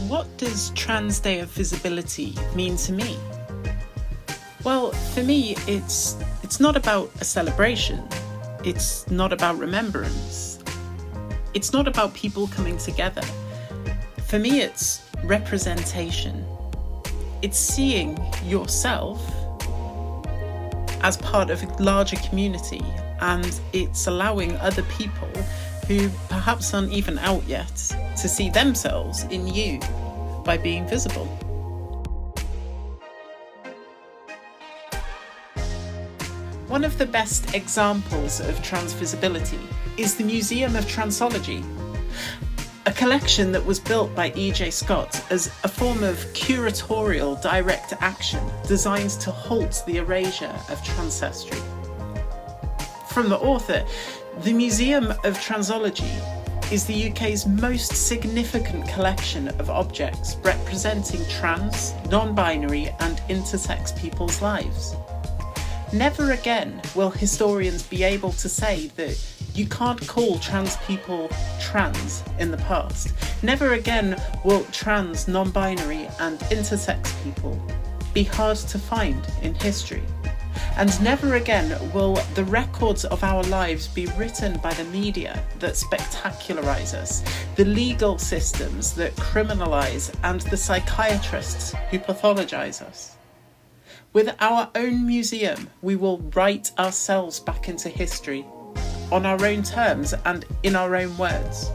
what does Trans Day of Visibility mean to me? Well, for me, it's not about a celebration. It's not about remembrance. It's not about people coming together. For me, it's representation. It's seeing yourself as part of a larger community, and it's allowing other people who perhaps aren't even out yet to see themselves in you by being visible. One of the best examples of trans visibility is the Museum of Transology, a collection that was built by E.J. Scott as a form of curatorial direct action designed to halt the erasure of transestry. From the author, the Museum of Transology is the UK's most significant collection of objects representing trans, non-binary and intersex people's lives. Never again will historians be able to say that you can't call trans people trans in the past. Never again will trans, non-binary and intersex people be hard to find in history. And never again will the records of our lives be written by the media that spectacularise us, the legal systems that criminalise, and the psychiatrists who pathologise us. With our own museum, we will write ourselves back into history on our own terms and in our own words.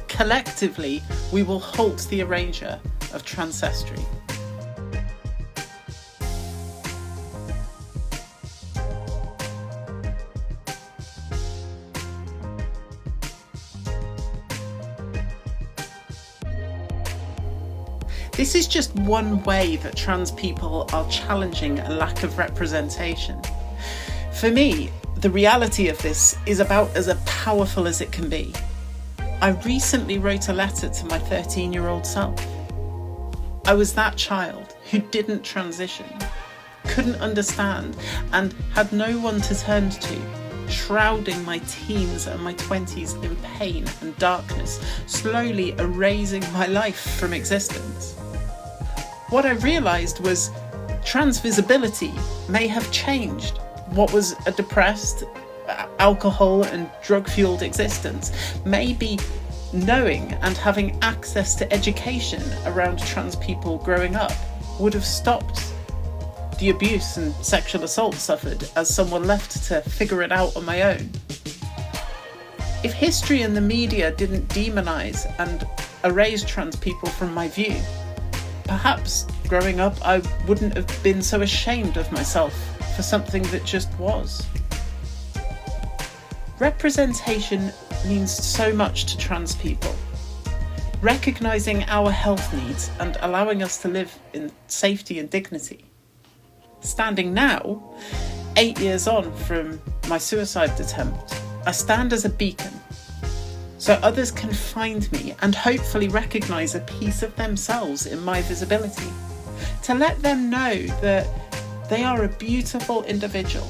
Collectively, we will halt the erasure of transestry. This is just one way that trans people are challenging a lack of representation. For me, the reality of this is about as powerful as it can be. I recently wrote a letter to my 13-year-old self. I was that child who didn't transition, couldn't understand, and had no one to turn to, shrouding my teens and my 20s in pain and darkness, slowly erasing my life from existence. What I realised was trans visibility may have changed what was a depressed, alcohol and drug-fueled existence. Maybe knowing and having access to education around trans people growing up would have stopped the abuse and sexual assault suffered as someone left to figure it out on my own. If history and the media didn't demonise and erase trans people from my view, perhaps growing up I wouldn't have been so ashamed of myself for something that just was. Representation means so much to trans people. Recognising our health needs and allowing us to live in safety and dignity. Standing now, 8 years on from my suicide attempt, I stand as a beacon so others can find me and hopefully recognise a piece of themselves in my visibility. To let them know that they are a beautiful individual,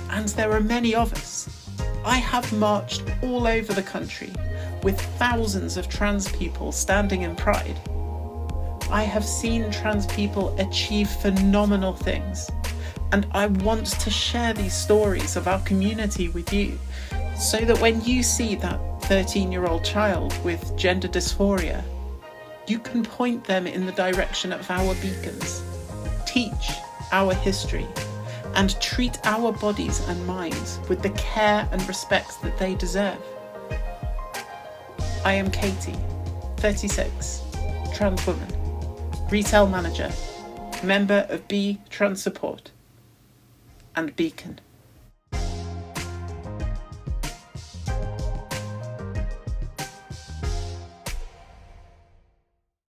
and there are many of us. I have marched all over the country with thousands of trans people standing in pride. I have seen trans people achieve phenomenal things, and I want to share these stories of our community with you, so that when you see that 13-year-old child with gender dysphoria, you can point them in the direction of our beacons, teach our history, and treat our bodies and minds with the care and respect that they deserve. I am Katie, 36, trans woman, retail manager, member of B Trans Support, and Beacon.